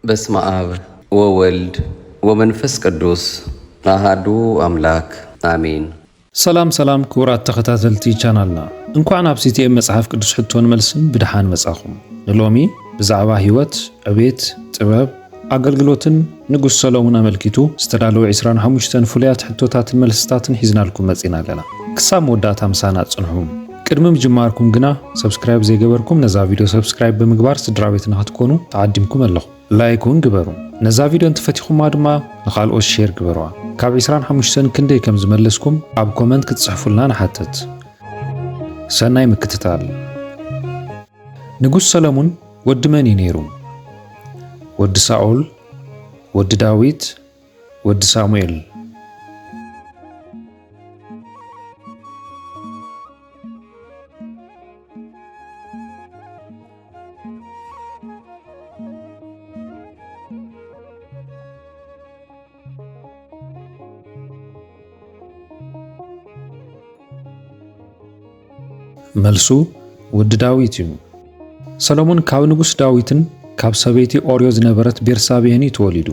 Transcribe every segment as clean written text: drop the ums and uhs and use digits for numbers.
በስመ አብ ወወልድ ወመንፈስ ቅዱስ አሐዱ አምላክ አሜን። ሰላም ክቡራት ተኸታተልቲ ቻናልና እንኳን ኣብ ሲቲኤም መጽሓፍ ቅዱስ ሕቶን መልስን ብድሓን መጻኹም። ንሎሚ ብዛዕባ ህይወት፣ ዕቤት፣ ጥበብ፣ ኣገልግሎትን ንጉስ ሰሎሞን ኣመልኪቱ ዝተዳለወ 25 ፍሉያት ሕቶታትን መልስታትን ሒዝናልኩም መጺና ኣለና። ክሳብ መወዳእታ ምሳና ጽንሑ። ቅድሚ ምጅማርኩም ግና ሰብስክራይብ ዘይገበርኩም ነዛ ቪድዮ ሰብስክራይብ ብምግባር ስድራቤትና ክትኮኑ ተዓዲምኩም ኣለኹ። ላይክ እውን ግበሩ። ነዛ ቪድዮ እንትፈቲኹማ ድማ ንኻልኦት ሼር ግበሩዋ። ካብ 25 ክንደይ ከም ዝመለስኩም ኣብ ኮመንት ክትጽሕፉልና ንሓትት። ሰናይ ምክትታል። ንጉስ ሰሎሞን ወዲ መን እዩ ነይሩ? ወዲ ሳኦል፣ ወዲ ዳዊት፣ ወዲ ሳሙኤል? መልሱ ወዲ ዳዊት እዩ። ሰሎሞን ካብ ንጉስ ዳዊትን ካብ ሰበይቲ ኦርዮ ዝነበረት ቤርሳቤህን ተወሊዱ።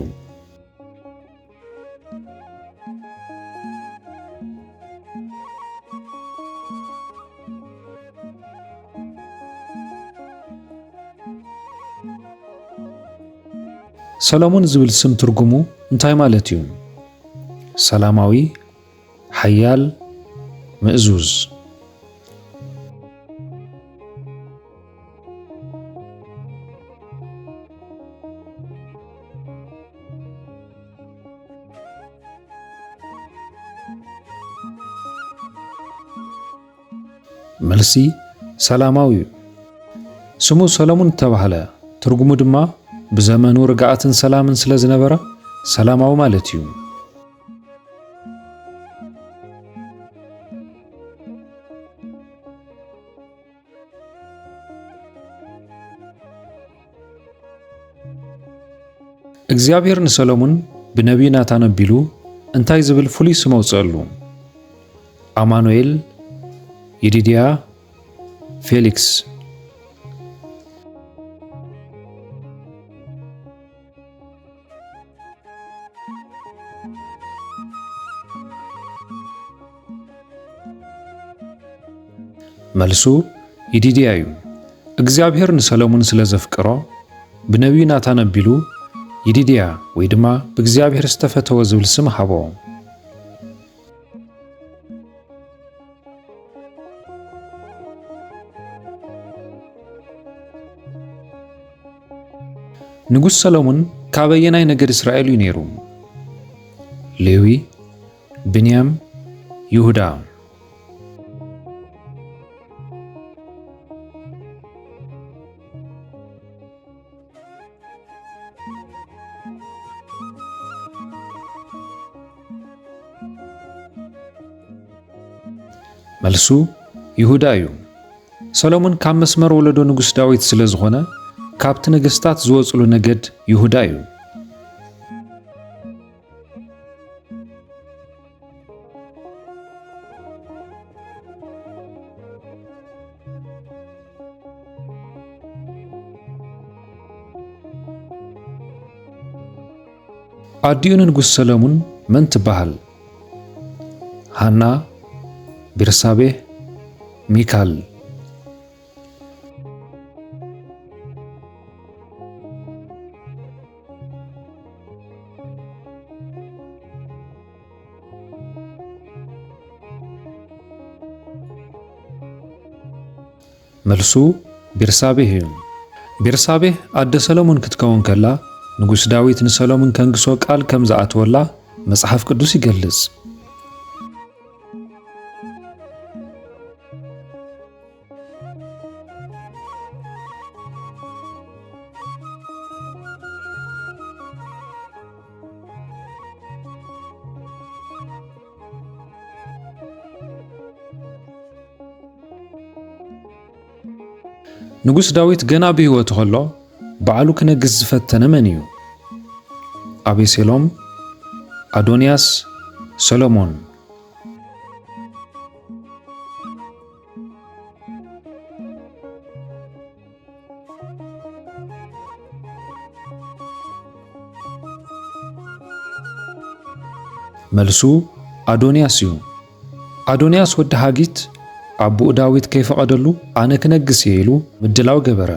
ሰሎሞን ዝብል ስም ትርጉሙ እንታይ ማለት እዩ? ሰላማዊ፣ ሓያል፣ ምእዙዝ። መልሲ ሰላማዊ። ስሙ ሰሎሞን ተባህለ ትርጉሙ ድማ ብዘመኑ ርግኣትን ሰላምን ስለ ዝነበረ ሰላማዊ ማለት እዩ። እግዚአብሔር ንሰሎሞን ብነቢይ ናታን ኣቢሉ እንታይ ዝብል ፍሉይ ስም ኣውፅአሉ? አማኑኤል፣ ይዲድያ፣ ፌሊክስ። መልሱ ይዲድያ እዩ። እግዚአብሔር ንሰሎሞን ስለ ዘፍቅሮ ብነቢይ ናታን ኣቢሉ ይዲድያ ወይ ድማ ብእግዚአብሔር ዝተፈተወ ዝብል ስም ሃቦ። ንጉስ ሰሎሞን ካብ ኣየናይ ነገድ እስራኤል እዩ ነይሩ? ሌዊ፣ ብንያም፣ ይሁዳ? መልሱ ይሁዳ እዩ። ሰሎሞን ካብ መስመር ወለዶ ንጉስ ዳዊት ስለ ዝኾነ ካብቲ ነገስታት ዝወጽሉ ነገድ ይሁዳ እዩ። ኣዲኡ ንጉስ ሰሎሞን መን ትበሃል? ሃና፣ ቤርሳቤህ፣ ሚካል? መልሱ ቤርሳቤህ እዩ። ቤርሳቤህ ኣደ ሰሎሞን ክትከውን ከላ ንጉስ ዳዊት ንሰሎሞን ከንግሶ ቃል ከም ዝኣተወላ መጽሓፍ ቅዱስ ይገልጽ። ንጉስ ዳዊት ገና ብህይወቱ ኸሎ በዓሉ ክነግስ ዝፈተነ መን እዩ? አቤሴሎም፣ አዶንያስ፣ ሰሎሞን? መልሱ አዶንያስ እዩ። አዶንያስ ወዲ ሃጊት አቡኡ ዳዊት ከይፈቐደሉ ኣነ ክነግስ እየ ኢሉ ምድላው ገበረ።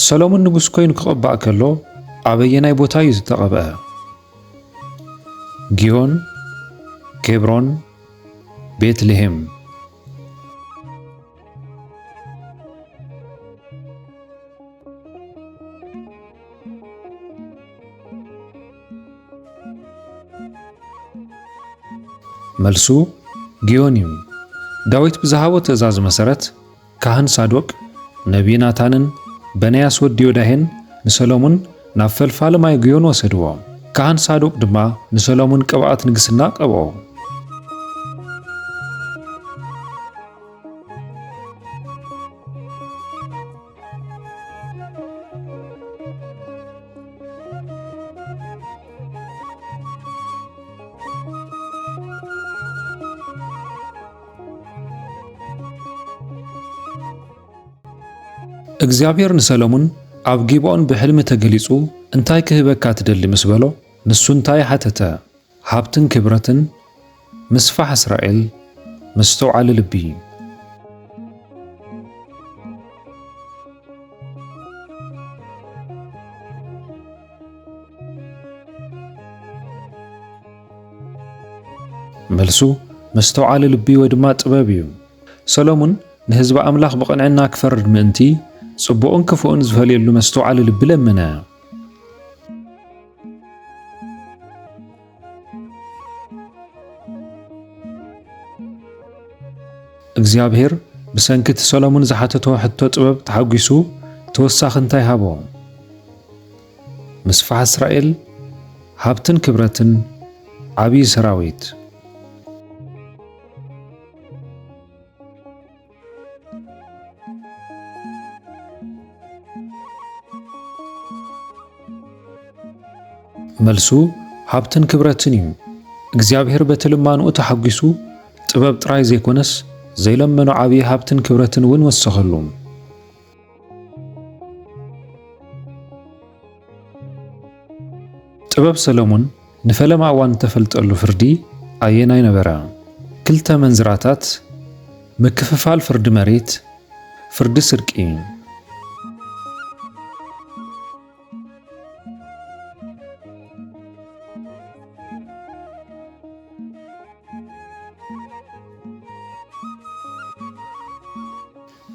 ሰሎሞን ንጉስ ኮይኑ ክቕባእ ከሎ ኣበየናይ ቦታ እዩ ዝተቐብአ? ጊዮን፣ ኬብሮን፣ ቤትልሔም? መልሱ ጊዮን እዩ። ዳዊት ብዝሃቦ ትእዛዝ መሰረት ካህን ሳዶቅ ነቢይ ናታንን በናያስ ወዲ ዮዳሄን ንሰሎሞን ናብ ፈልፋሊ ማይ ጊዮን ወሰድዎ። ካህን ሳዶቅ ድማ ንሰሎሞን ቅብኣት ንግስና ቀብኦ። እግዚአብሔር ንሰሎሞን ኣብ ጊብዖን ብሕልሚ ተገሊጹ እንታይ ክህበካ ትደሊ ምስ በሎ ንሱ እንታይ ሓተተ? ሃብትን ክብረትን፣ ምስፋሕ እስራኤል፣ ምስተውዓሊ ልቢ። መልሱ ምስተውዓሊ ልቢ ወይ ድማ ጥበብ እዩ። ሰሎሞን ንህዝቢ ኣምላኽ ብቕንዕና ክፈርድ ምእንቲ ጽቡቕን ክፉእን ዝፈልየሉ መስተውዓሊ ልቢ ለመነ። እግዚአብሔር ብሰንኪት ሰሎሞን ዝሓተቶ ሕቶ ጥበብ ተሓጒሱ ተወሳኺ እንታይ ሃቦ? ምስፋሕ እስራኤል፣ ሃብትን ክብረትን፣ ዓብዪ ሰራዊት። መልሱ ሃብትን ክብረትን እዩ። እግዚአብሔር በትልማንኡ ተሓጒሱ ጥበብ ጥራይ ዘይኮነስ ዘይለመኖ ዓብዪ ሃብትን ክብረትን እውን ወሰኸሉ። ጥበብ ሰሎሞን ንፈለማ እዋን ተፈልጠሉ ፍርዲ ኣየናይ ነበረ? ክልተ መንዝራታት፣ ምክፍፋል ፍርዲ መሬት፣ ፍርዲ ስርቂ።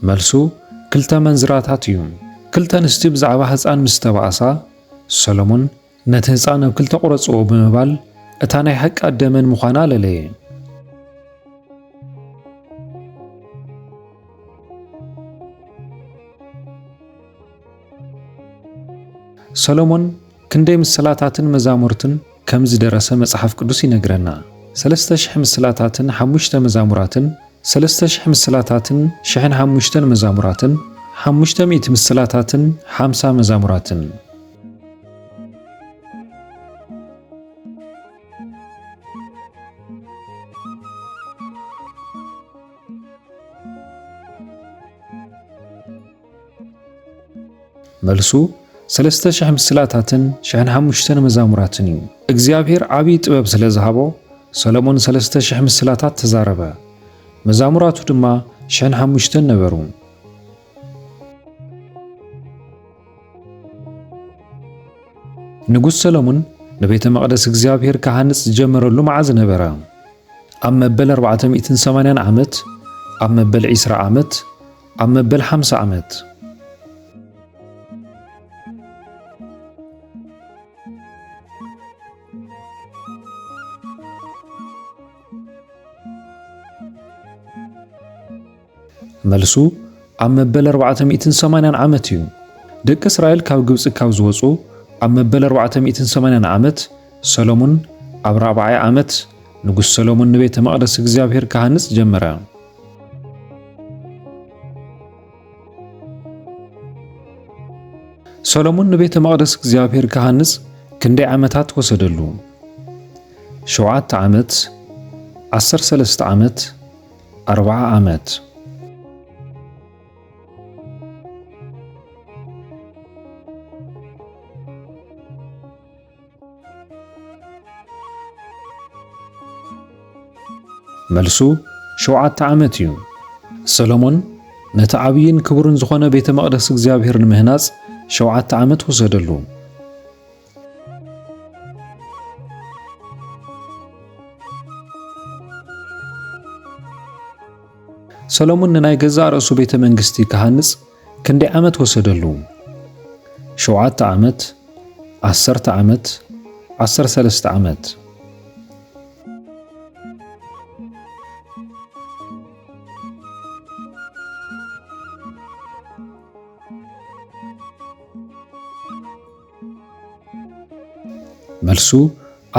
መልሱ ክልተ መንዝራታት እዩ። ክልተ ንስቲ ብዛዕባ ህፃን ምስ ተባእሳ ሰሎሞን ነቲ ህፃን ኣብ ክልተ ቁረፅዎ ብምባል እታ ናይ ሓቂ ኣደመን ምዃና ለለየ። ሰሎሞን ክንደይ ምስላታትን መዛሙርትን ከም ዝደረሰ መጽሓፍ ቅዱስ ይነግረና። 3000 ምስላታትን 5 መዛሙራትን 3000 ምስላታትን 1500 መዛሙራትን 500 ምስላታትን 50 መዛሙራትን። መልሱ 3000 ምስላታትን 1500 መዛሙራትን እዩ። እግዚአብሔር ዓብዪ ጥበብ ስለ ዝሃቦ ሰሎሞን 3000 ምስላታት ተዛረበ። መዛሙራቱ ድማ 1500 ነበሩ። ንጉስ ሰሎሞን ንቤተ መቕደስ እግዚአብሔር ካህንጽ ዝጀመረሉ መዓዝ ነበረ? ኣብ መበል 480 ዓመት፣ ኣብ መበል 20 ዓመት፣ ኣብ መበል 50 ዓመት። መልሱ ኣብ መበል 480 ዓመት እዩ። ደቂ እስራኤል ካብ ግብፂ ካብ ዝወፁ ኣብ መበል 480 ዓመት ሰሎሞን ኣብ 40 ዓመት ንጉስ ሰሎሞን ንቤተ መቕደስ እግዚአብሔር ካህንጽ ጀመረ። ሰሎሞን ንቤተ መቕደስ እግዚአብሔር ካህንጽ ክንደይ ዓመታት ወሰደሉ? 7 ዓመት 13 ዓመት 40 ዓመት መልሱ 7 ዓመት እዩ። ሰሎሞን ነቲ ዓብይን ክቡርን ዝኾነ ቤተ መቕደስ እግዚአብሔር ንምህናጽ 7 ዓመት ወሰደሉ። ሰሎሞን ንናይ ገዛ ርእሱ ቤተ መንግስቲ ክሃንጽ ክንደይ ዓመት ወሰደሉ? 7 ዓመት 10 ዓመት 13 ዓመት መልሱ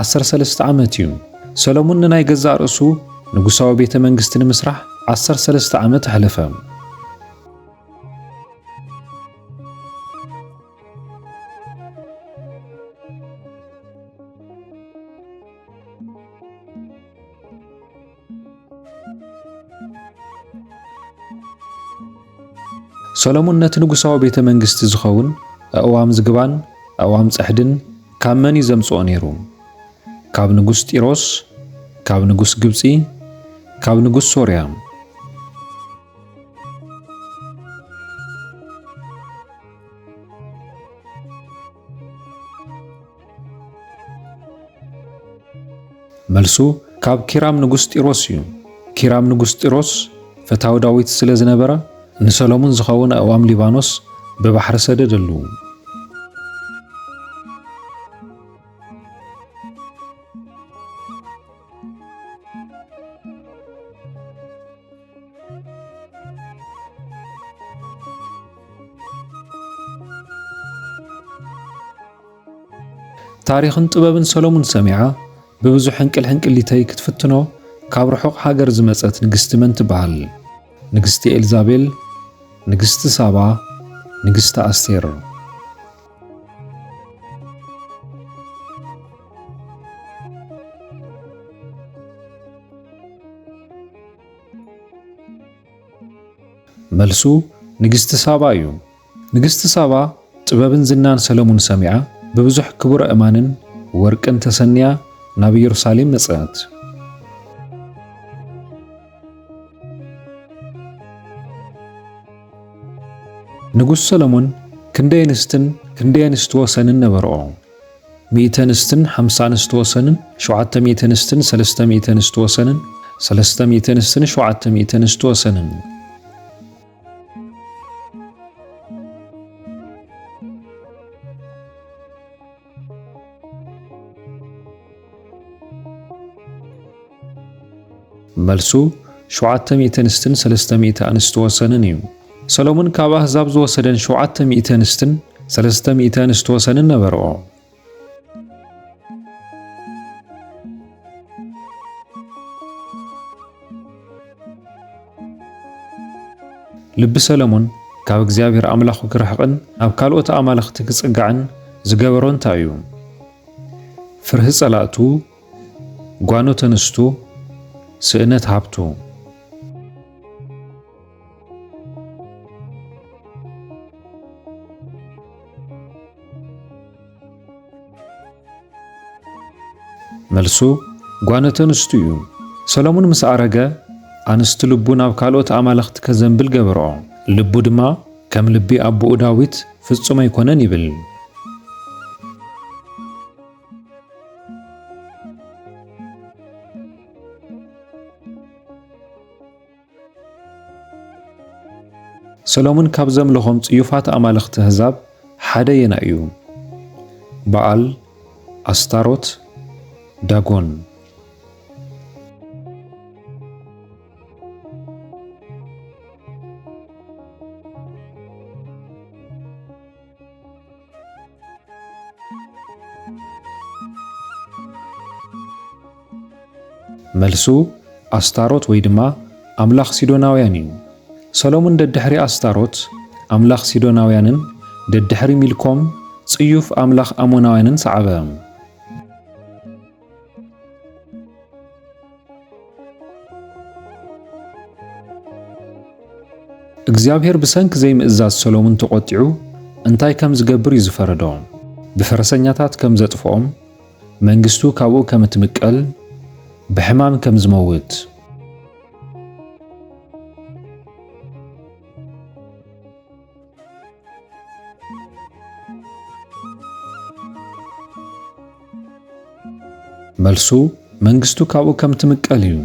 13 ዓመት እዩ። ሰሎሞን ንናይ ገዛ ርእሱ ንጉሳዊ ቤተ መንግስቲ ንምስራሕ 13 ዓመት ሕለፈ። ሰሎሞን ነቲ ንጉሳዊ ቤተ መንግስቲ ዝኸውን ኣእዋም ዝግባን ኣእዋም ጸሕድን ካብ መን ዘምጽኦ ነይሩ? ካብ ንጉስ ጢሮስ፣ ካብ ንጉስ ግብጺ፣ ካብ ንጉስ ሶርያ። መልሱ ካብ ኪራም ንጉስ ጢሮስ እዩ። ኪራም ንጉስ ጢሮስ ፈታዊ ዳዊት ስለ ዝነበረ ንሰሎሞን ዝኸውን ኣእዋም ሊባኖስ ብባሕሪ ሰደደሉ። ታሪኽን ጥበብን ሰሎሞን ሰሚዓ ብብዙሕ ሕንቅልሕንቅሊተይ ክትፍትኖ ካብ ርሑቕ ሃገር ዝመጸት ንግስቲ መን ትበሃል? ንግስቲ ኤልዛቤል፣ ንግስቲ ሳባ፣ ንግስቲ ኣስቴር። መልሱ ንግስቲ ሳባ እዩ። ንግስቲ ሳባ ጥበብን ዝናን ሰሎሞን ሰሚዓ ብብዙሕ ክቡር እማንን ወርቅን ተሰንያ ናብ ኢየሩሳሌም መጽአት። ንጉስ ሰሎሞን ክንደይ ኣንስትን ክንደይ ኣንስቲ ወሰንን ነበርኦ? 100 ኣንስትን 50 ኣንስቲ ወሰንን 700 ኣንስትን 300 ኣንስቲ ወሰንን 300 ኣንስትን 700 ኣንስቲ ወሰንን። መልሱ 700 ኣንስትን 300 ኣንስቲ ወሰንን እዩ። ሰሎሞን ካብ ኣሕዛብ ዝወሰደን 700 ኣንስትን 300 ኣንስቲ ወሰንን ነበርኦ። ልቢ ሰሎሞን ካብ እግዚአብሔር ኣምላኹ ክርሕቕን ናብ ካልኦት ኣማልኽቲ ክጽጋዕን ዝገበሮ እንታይ እዩ? ፍርሒ ጸላእቱ፣ ጓኖት ኣንስቱ፣ ስእነት ሃብቱ። መልሱ ጓኖት ኣንስቱ እዩ። ሰሎሞን ምስ ኣረገ ኣንስቲ ልቡ ናብ ካልኦት ኣማልኽቲ ከዘንብል ገበርኦ። ልቡ ድማ ከም ልቢ ኣቦኡ ዳዊት ፍጹም ኣይኮነን ይብል። ሰሎሞን ካብ ዘምለኾም ጽዩፋት ኣማልኽቲ ኣሕዛብ ሓደ የና እዩ? በዓል፣ ኣስታሮት፣ ዳጎን። መልሱ ኣስታሮት ወይ ድማ ኣምላኽ ሲዶናውያን እዩ። ሰሎሞን ደድሕሪ ኣስታሮት ኣምላኽ ሲዶናውያንን ደድሕሪ ሚልኮም ጽዩፍ ኣምላኽ ኣሞናውያንን ሰዓበ። እግዚአብሔር ብሰንክ ዘይምእዛዝ ሰሎሞን ተቆጢዑ እንታይ ከም ዝገብር እዩ ዝፈረዶ። ብፈረሰኛታት ከም ዘጥፍኦም፣ መንግስቱ ካብኡ ከም እትምቀል፣ ብሕማም ከም ዝመውት። መልሱ መንግስቱ ካብኡ ከም ትምቀል እዩ።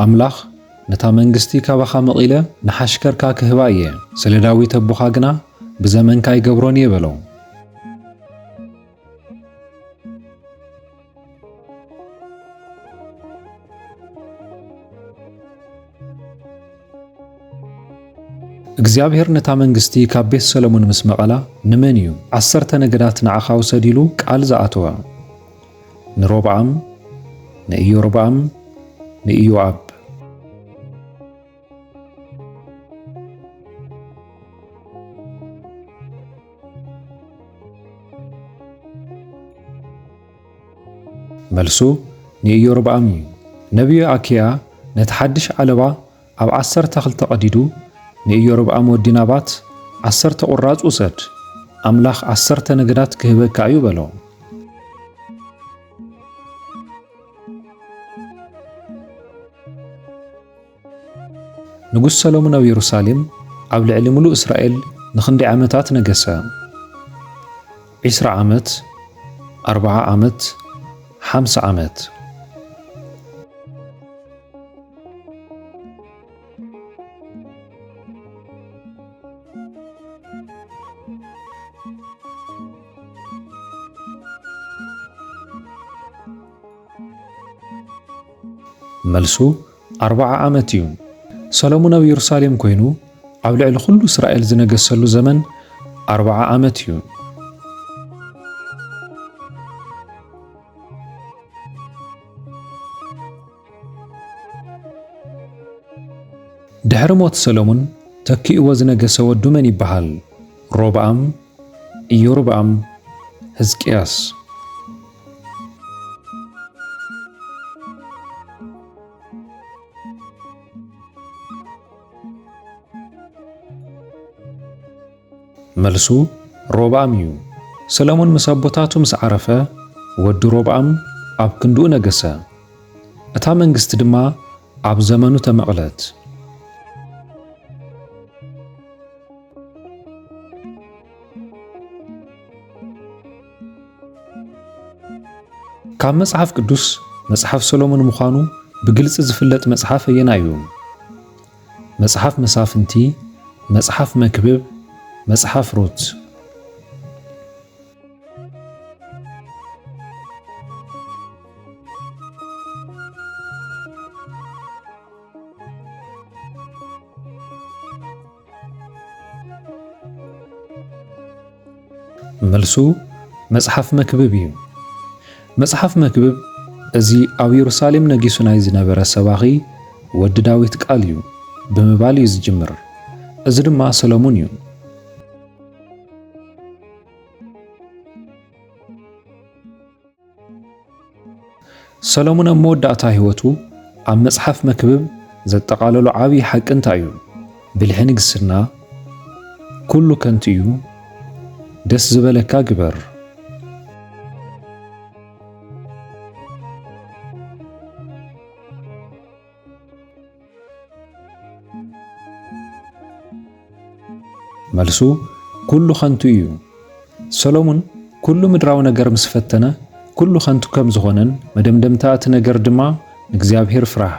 ኣምላኽ ነታ መንግስቲ ካባኻ መቒለ ንሓሽከርካ ክህባ እየ፣ ስለ ዳዊት ኣቦኻ ግና ብዘመንካ ይገብሮን እየ በሎ። እግዚአብሔር ነታ መንግስቲ ካብ ቤት ሰሎሞን ምስ መቐላ ንመን እዩ 10 ነገዳት ንዓኻ ውሰድ ኢሉ ቃል ዝኣተወ? ንሮብዓም፣ ንኢዮርብዓም፣ ንኢዮአብ። መልሱ ንኢዮርብዓም እዩ። ነቢዩ አኪያ ነቲ ሓድሽ ዓለባ ኣብ 10 ተኽሊ ተቐዲዱ ንኢዮርብዓም ወዲ ናባት 10 ቁራጽ ውሰድ፣ ኣምላኽ 10 ነገዳት ክህበካ እዩ በሎ። ንጉስ ሰሎሞን ኣብ ኢየሩሳሌም ኣብ ልዕሊ ሙሉእ እስራኤል ንኽንደይ ዓመታት ነገሰ? 20 ዓመት፣ 40 ዓመት፣ 50 ዓመት። መልሱ 40 ዓመት እዩ። ሰሎሞን ኣብ ኢየሩሳሌም ኮይኑ ኣብ ልዕሊ ኩሉ እስራኤል ዝነገሰሉ ዘመን 40 ዓመት እዩ። ድሕሪ ሞት ሰሎሞን ተኪእዎ ዝነገሰ ወዱ መን ይበሃል? ሮብዓም፣ ኢዮርብዓም፣ ሕዝቅያስ። መልሱ ሮብዓም እዩ። ሰሎሞን ምስ ኣቦታቱ ምስ ዓረፈ ወዲ ሮብዓም ኣብ ክንድኡ ነገሰ። እታ መንግስቲ ድማ ኣብ ዘመኑ ተመቕለት። ካብ መጽሓፍ ቅዱስ መጽሓፍ ሰሎሞን ምዃኑ ብግልጽ ዝፍለጥ መጽሓፍ ኣየና እዩ? መጽሓፍ መሳፍንቲ፣ መጽሓፍ መክብብ፣ መጽሓፍ ሩት። መልሱ መጽሓፍ መክብብ እዩ። መጽሓፍ መክብብ እዚ ኣብ ኢየሩሳሌም ነጊሱ ናይ ዝነበረ ሰባኺ ወዲ ዳዊት ቃል እዩ ብምባል እዩ ዝጅምር። እዚ ድማ ሰሎሞን እዩ። ሰሎሞን ኣብ መወዳእታ ህይወቱ ኣብ መጽሓፍ መክብብ ዘጠቓለሉ ዓብዪ ሓቂ እንታይ እዩ? ብልሒ ንግስና፣ ኩሉ ከንቱ እዩ፣ ደስ ዝበለካ ግበር። መልሱ ኩሉ ከንቱ እዩ። ሰሎሞን ኩሉ ምድራዊ ነገር ምስ ፈተነ ኩሉ ከንቱ ከም ዝኾነን መደምደምታ እቲ ነገር ድማ ንእግዚአብሔር ፍራሕ፣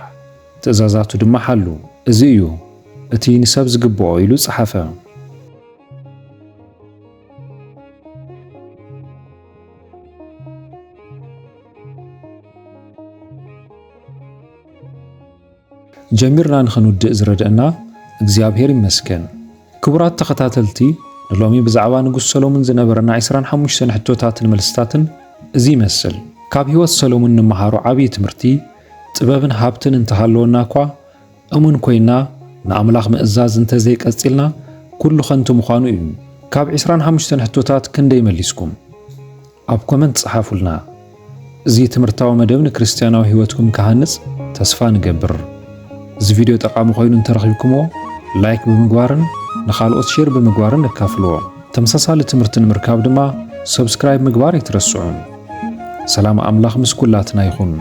ትእዛዛቱ ድማ ሓሉ፣ እዚ እዩ እቲ ንሰብ ዝግብኦ ኢሉ ጸሓፈ። ጀሚርና ንኽንውድእ ዝረድአና እግዚአብሔር ይመስገን። ክቡራት ተኸታተልቲ ንሎሚ ብዛዕባ ንጉስ ሰሎሞን ዝነበረና 25 ሕቶታትን መልስታትን እዚ ይመስል። ካብ ህይወት ሰሎሞን ንመሃሮ ዓብዪ ትምህርቲ ጥበብን ሃብትን እንተሃለወና እኳ እሙን ኮይና ንኣምላኽ ምእዛዝ እንተዘይቀፂልና ኩሉ ከንቱ ምዃኑ እዩ። ካብ 25 ሕቶታት ክንደይ መሊስኩም? ኣብ ኮመንት ጸሓፉልና። እዚ ትምህርታዊ መደብ ንክርስቲያናዊ ህይወትኩም ክሃንጽ ተስፋ ንገብር። እዚ ቪድዮ ጠቃሚ ኮይኑ እንተረኺብኩሞ ላይክ ብምግባርን ንኻልኦት ሼር ብምግባርን ነካፍልዎ። ተመሳሳሊ ትምህርቲ ንምርካብ ድማ ሰብስክራይብ ምግባር ይትረስዑ። ሰላም ኣምላኽ ምስ ኩላትና ይኹን።